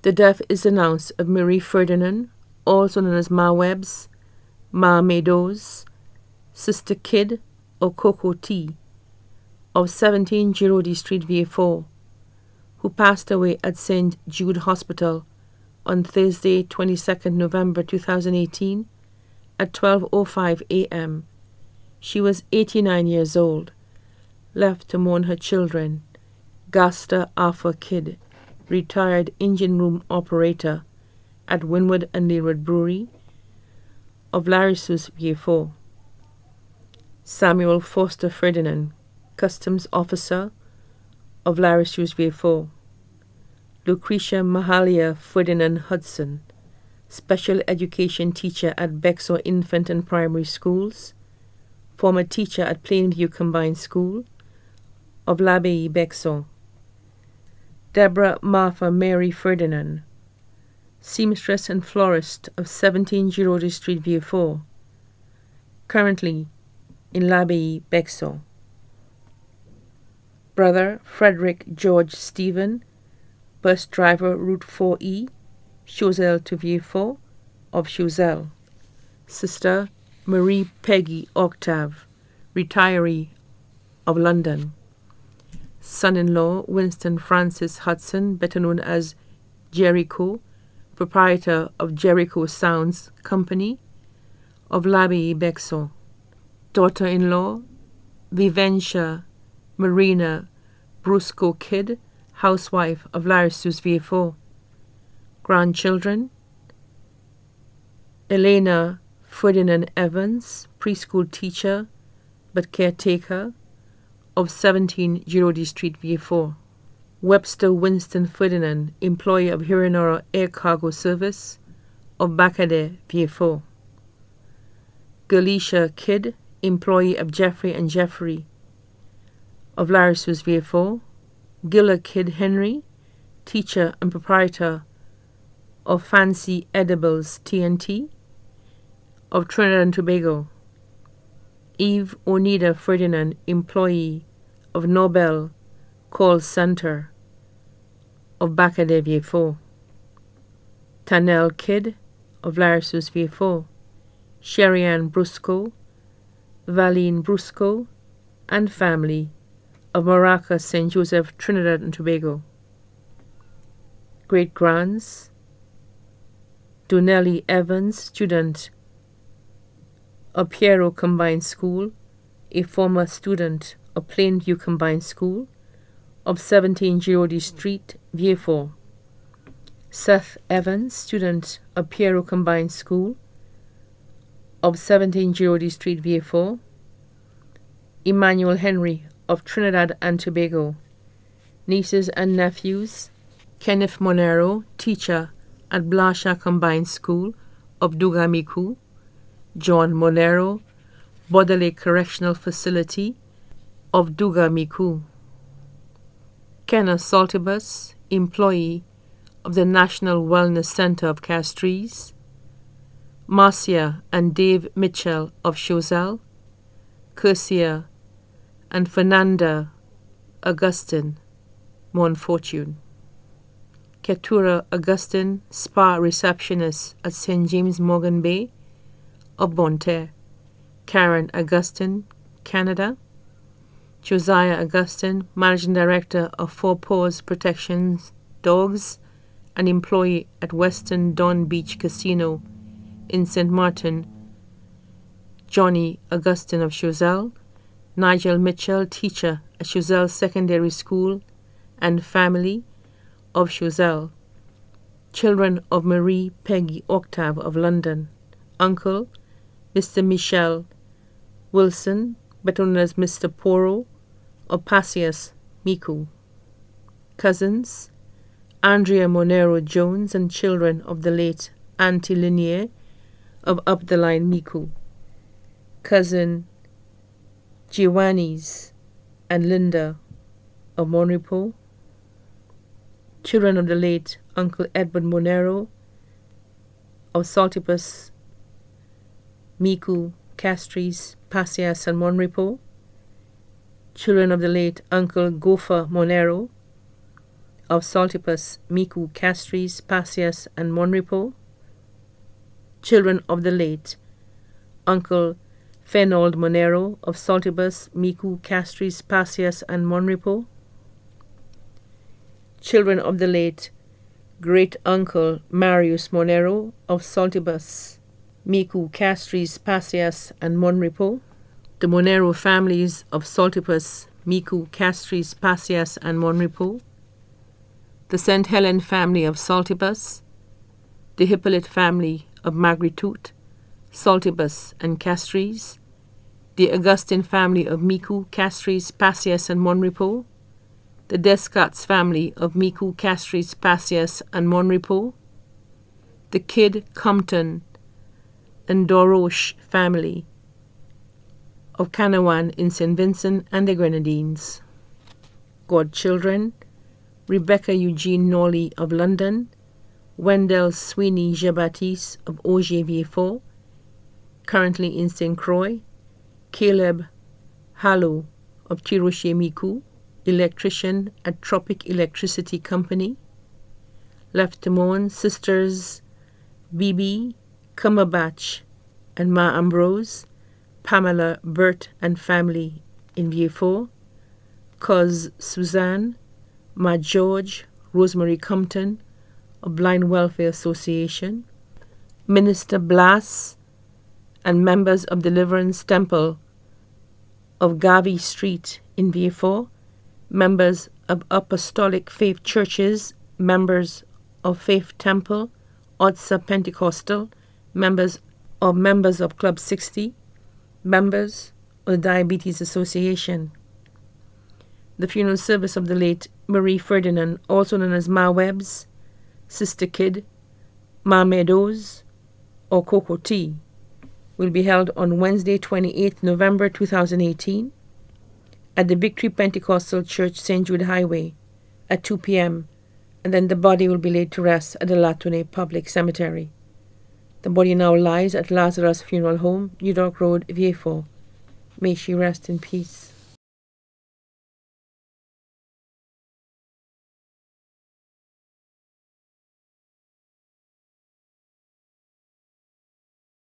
The death is announced of Marie Ferdinand, also known as Ma Webbs, Ma Meadows, Sister Kid or Coco T, of 17 Giraudy Street, Vieux-Fort, who passed away at St. Jude Hospital on Thursday, 22nd November 2018 at 12:05 a.m. She was 89 years old, left to mourn her children, Gasta Arthur Kidd, retired engine room operator at Wynwood and Leeward Brewery, of Larissus, Vieux-Fort; Samuel Foster Ferdinand, customs officer of Larissus, Vieux-Fort; Lucretia Mahalia Ferdinand Hudson, special education teacher at Bexar Infant and Primary Schools, former teacher at Plainview Combined School, of l'Abbaye Bexar; Deborah Martha Mary Ferdinand, seamstress and florist of 17 Giraudy Street, Vieux-Fort, currently in l'Abbaye Bexar; Brother Frederick George Stephen, bus driver Route 4E, Choiseul to Vieux-Fort, of Choiseul; Sister Marie Peggy Octave, retiree of London; son-in-law Winston Francis Hudson, better known as Jericho, proprietor of Jericho Sounds Company, of l'Abbaye Bexar; daughter-in-law Viventia Marina Brusco Kidd, housewife of Larissus, Vieux-Fort; grandchildren Elena Ferdinand Evans, preschool teacher but caretaker, of 17 Giraudy Street, Vieux-Fort; Webster Winston Ferdinand, employee of Hiranora Air Cargo Service, of Bacadais, Vieux-Fort; Galicia Kidd, employee of Jeffrey and Jeffrey, of Larissus, Vieux-Fort; Gilla Kidd Henry, teacher and proprietor of Fancy Edibles TNT, of Trinidad and Tobago; Eve Onida Ferdinand, employee of Nobel Call Center, of Bacadais, Vieux-Fort; Tanel Kidd, of Larissus, Vieux-Fort; Sherry-Ann Brusco, Valine Brusco, and family, of Maraca, St. Joseph, Trinidad and Tobago. Great-grands Donnelly Evans, student of Piero Combined School, a former student of Plainview Combined School, of 17 Giraudy Street, Vieux-Fort; Seth Evans, student of Piero Combined School, of 17 Giraudy Street, Vieux-Fort; Emmanuel Henry, of Trinidad and Tobago. Nieces and nephews Kenneth Monero, teacher at Blasha Combined School, of Dugamiku; John Monero, Baudelaire Correctional Facility, of Dugamiku; Kenna Saltibus, employee of the National Wellness Center of Castries; Marcia and Dave Mitchell of Choiseul; Cursia and Fernanda Augustin, Montfortune; Keturah Augustin, spa receptionist at St. James Morgan Bay, of Bonterre; Karen Augustin, Canada; Josiah Augustin, managing director of Four Paws Protection Dogs and employee at Western Don Beach Casino in St. Martin; Johnny Augustin of Choiseul; Nigel Mitchell, teacher at Choiseul Secondary School, and family, of Choiseul; children of Marie Peggy Octave of London; uncle Mr. Michel Wilson, better known as Mr. Poro, of Passias, Miku; cousins Andrea Monero Jones and children of the late Auntie Linier of Up the Line, Miku; cousin Giovanni's and Linda of Monrepo; children of the late Uncle Edward Monero of Saltipus, Miku, Castries, Passias, and Monrepo; children of the late Uncle Gopher Monero; of Saltipus, Miku, Castries, Passias, and Monrepo. Children of the late Uncle Fernand Monero of Saltibus, Miku, Castries, Passias, and Monrepo. Children of the late Great Uncle Marius Monero of Saltibus, Miku, Castries, Passias, and Monrepo. The Monero families of Saltipus, Miku, Castries, Passias, and Monrepo. The St. Helen family of Saltibus. The Hippolyte family of Magritute, Saltibus, and Castries. The Augustine family of Miku, Castries, Passias, and Monrepo. The Descartes family of Miku, Castries, Passias, and Monrepo. The Kidd, Compton, and Doroche family of Canawan in St. Vincent and the Grenadines. Godchildren, Rebecca Eugene Norley of London, Wendell Sweeney Jean-Baptiste of Auger-Vieux-Fort, currently in St. Croix, Caleb Hallow of Tirocher-Miku, electrician at Tropic Electricity Company. Left to mourn sisters Bibi Cumberbatch and Ma Ambrose, Pamela Burt and family in Vieux-Fort, Cos Suzanne, Ma George, Rosemary Compton of Blind Welfare Association, Minister Blas and members of Deliverance Temple of Garvey Street in Vieux-Fort, members of Apostolic Faith Churches, members of Faith Temple, Otsa Pentecostal, members of Club 60, members of the Diabetes Association. The funeral service of the late Marie Ferdinand, also known as Ma Webbs, Sister Kidd, Ma Meadows, or Coco T, will be held on Wednesday, 28th November 2018 at the Victory Pentecostal Church, St. Jude Highway at 2 p.m., and then the body will be laid to rest at the Latune Public Cemetery. The body now lies at Lazarus Funeral Home, New York Road, Vieux-Fort. May she rest in peace.